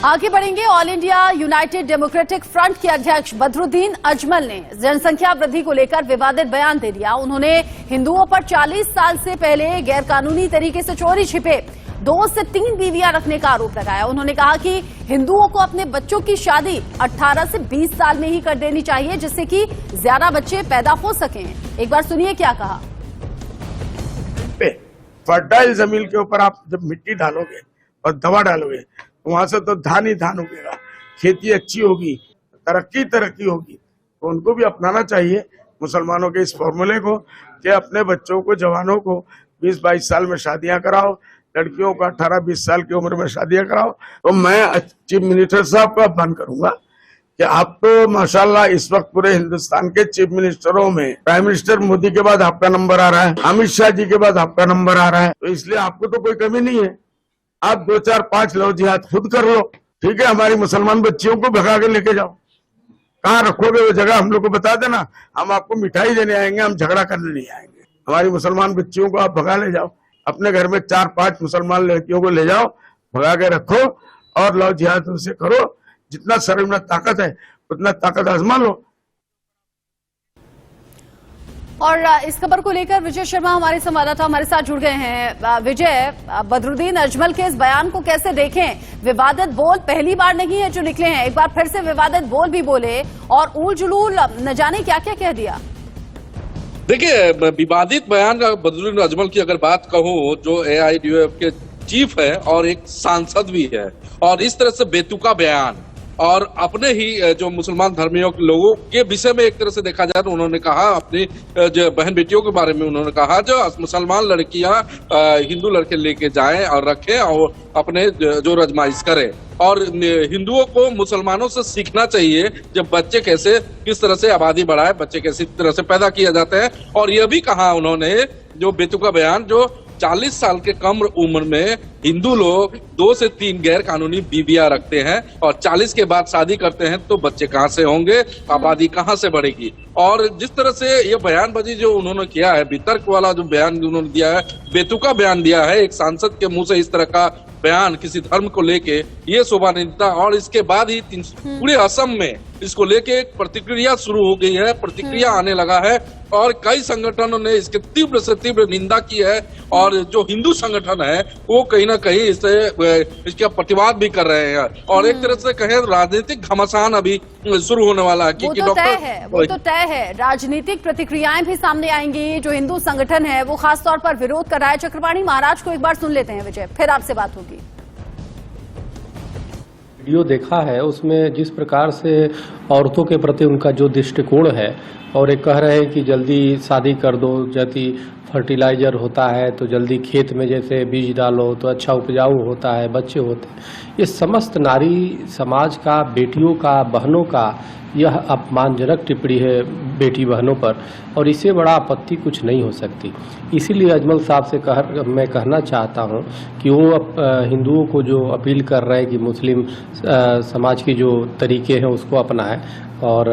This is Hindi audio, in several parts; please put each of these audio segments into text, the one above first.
आगे बढ़ेंगे। All India United democratic front के अध्यक्ष बदरुद्दीन अजमल ने जनसंख्या वृद्धि को लेकर विवादित बयान दे दिया। उन्होंने हिंदुओं पर 40 साल से पहले गैरकानूनी तरीके से चोरी छिपे 2 से 3 बीवियां रखने का आरोप लगाया। उन्होंने कहा कि हिंदुओं को अपने बच्चों की शादी 18 से 20 साल में ही कर देनी चाहिए, जिससे कि ज्यादा बच्चे पैदा हो सकें। एक बार सुनिए क्या कहा। फर्टाइल जमीन के ऊपर आप जब मिट्टी डालोगे और दवा डालोगे तो वहां से तो धान ही धान उगेगा, खेती अच्छी होगी, तरक्की होगी। तो उनको भी अपनाना चाहिए मुसलमानों के इस फॉर्मूले को कि अपने बच्चों को, जवानों को 20-22 साल में शादियां कराओ, लड़कियों को 18-20 साल की उम्र में शादियां कराओ। तो मैं चीफ मिनिस्टर साहब का आह्वान करूंगा कि आप तो माशाल्लाह इस वक्त पूरे हिंदुस्तान के चीफ मिनिस्टरों में प्राइम मिनिस्टर मोदी के बाद आपका नंबर आ रहा है, अमित शाह जी के बाद आपका नंबर आ रहा है, तो इसलिए आपको तो कोई कमी नहीं है। आप 2, 4, 5 लव जिहाद खुद कर लो, ठीक है। हमारी मुसलमान बच्चियों को भगा के लेके जाओ, कहाँ रखोगे वो जगह हम लोग को बता देना, हम आपको मिठाई देने आएंगे, हम झगड़ा करने नहीं आएंगे। हमारी मुसलमान बच्चियों को आप भगा ले जाओ, अपने घर में 4-5 मुसलमान लड़कियों को ले जाओ, भगा के रखो और लव जिहाद उनसे करो। जितना शरीर में ताकत है उतना ताकत आजमा लो। और इस खबर को लेकर विजय शर्मा हमारे संवाददाता हमारे साथ जुड़ गए हैं। विजय, बदरुद्दीन अजमल के इस बयान को कैसे देखें? विवादित बोल पहली बार नहीं है जो निकले हैं, एक बार फिर से विवादित बोल भी बोले और ऊल जुलूल न जाने क्या क्या कह दिया। देखिए, विवादित बयान का बदरुद्दीन अजमल की अगर बात कहूं, जो AIDUF के चीफ है और एक सांसद भी है, और इस तरह से बेतुका बयान और अपने ही जो मुसलमान धर्मियों के लोगों के विषय में एक तरह से देखा जाए तो उन्होंने कहा, अपनी जो बहन बेटियों के बारे में उन्होंने कहा जो मुसलमान लड़कियां हिंदू लड़के लेके जाएं और रखें और अपने जो रजमाइश करें, और हिंदुओं को मुसलमानों से सीखना चाहिए जब बच्चे कैसे किस तरह से आबादी बढ़ाए, बच्चे कैसी तरह से पैदा किया जाते हैं। और यह भी कहा उन्होंने, जो बेतुका बयान, जो 40 साल के कम उम्र में हिंदू लोग 2 से 3 गैर कानूनी बीवियां रखते हैं और 40 के बाद शादी करते हैं, तो बच्चे कहां से होंगे, आबादी कहां से बढ़ेगी। और जिस तरह से ये बयानबाजी जो उन्होंने किया है, वितर्क वाला जो बयान उन्होंने दिया है, बेतुका बयान दिया है, एक सांसद के मुंह से इस तरह का बयान किसी धर्म को लेके, ये शोभा नहीं देता। और इसके बाद ही पूरे असम में इसको लेके एक प्रतिक्रिया शुरू हो गई है, प्रतिक्रिया आने लगा है और कई संगठनों ने इसके तीव्र से तीव्र निंदा की है। और जो हिंदू संगठन है वो कहीं ना कहीं इसका प्रतिवाद भी कर रहे हैं और एक तरह से कहें राजनीतिक घमासान अभी शुरू होने वाला है। वो तो तय है, राजनीतिक प्रतिक्रियाएं भी सामने आएंगी। जो हिंदू संगठन है वो खासतौर पर विरोध कर रहा है। चक्रपाणी महाराज को एक बार सुन लेते हैं विजय, फिर आपसे बात होगी। वीडियो देखा है, उसमें जिस प्रकार से औरतों के प्रति उनका जो दृष्टिकोण है, और एक कह रहे हैं कि जल्दी शादी कर दो, जल्दी फर्टिलाइजर होता है तो जल्दी खेत में जैसे बीज डालो तो अच्छा उपजाऊ होता है, बच्चे होते हैं। ये समस्त नारी समाज का, बेटियों का, बहनों का यह अपमानजनक टिप्पणी है बेटी बहनों पर, और इससे बड़ा आपत्ति कुछ नहीं हो सकती। इसीलिए अजमल साहब से मैं कहना चाहता हूं कि वो हिंदुओं को जो अपील कर रहे हैं कि मुस्लिम समाज की जो तरीके हैं उसको अपनाएं, और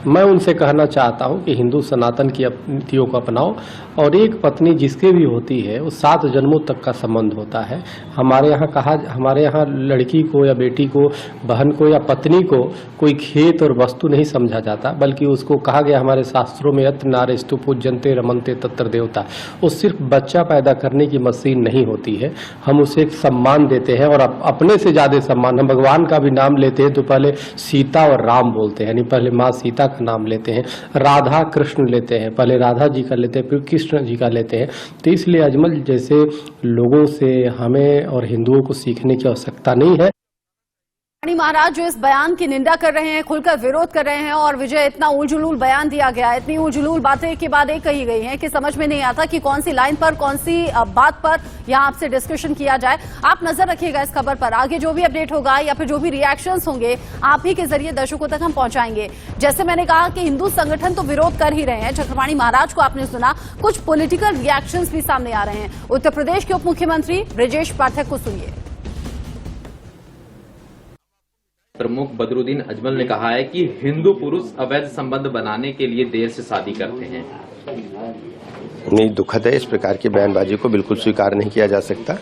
मैं उनसे कहना चाहता हूं कि हिंदू सनातन की नीतियों को अपनाओ। और एक पत्नी जिसके भी होती है वो 7 जन्मों तक का संबंध होता है। हमारे यहाँ लड़की को या बेटी को, बहन को या पत्नी को कोई खेत और वस्तु नहीं समझा जाता, बल्कि उसको कहा गया हमारे शास्त्रों में यत्र नारेस्तु पूज्यन्ते रमन्ते तत्र देवता। वो सिर्फ बच्चा पैदा करने की मशीन नहीं होती है, हम उसे एक सम्मान देते हैं और अपने से ज़्यादा सम्मान। हम भगवान का भी नाम लेते हैं तो पहले सीता और राम बोलते हैं, यानी पहले माँ सीता का नाम लेते हैं, राधा कृष्ण लेते हैं, पहले राधा जी का लेते हैं, फिर कृष्ण जी का लेते हैं। तो इसलिए अजमल जैसे लोगों से हमें और हिंदुओं को सीखने की आवश्यकता नहीं है। महाराज जो इस बयान की निंदा कर रहे हैं, खुलकर विरोध कर रहे हैं, और विजय इतना उलझुलूल बयान दिया गया, इतनी उलझुलूल बातें के बाद एक कही गई हैं कि समझ में नहीं आता कि कौन सी लाइन पर, कौन सी बात पर यहां आपसे डिस्कशन किया जाए। आप नजर रखिएगा इस खबर पर, आगे जो भी अपडेट होगा या फिर जो भी रिएक्शंस होंगे आप ही के जरिए दर्शकों तक हम पहुंचाएंगे। जैसे मैंने कहा कि हिंदू संगठन तो विरोध कर ही रहे हैं, चक्रपाणी महाराज को आपने सुना, कुछ पॉलिटिकल रिएक्शंस भी सामने आ रहे हैं। उत्तर प्रदेश के उप मुख्यमंत्री ब्रजेश पाठक को सुनिए। प्रमुख बदरुद्दीन अजमल ने कहा है कि हिंदू पुरुष अवैध संबंध बनाने के लिए देर से शादी करते हैं। नहीं, दुखद है, इस प्रकार की बयानबाजी को बिल्कुल स्वीकार नहीं किया जा सकता।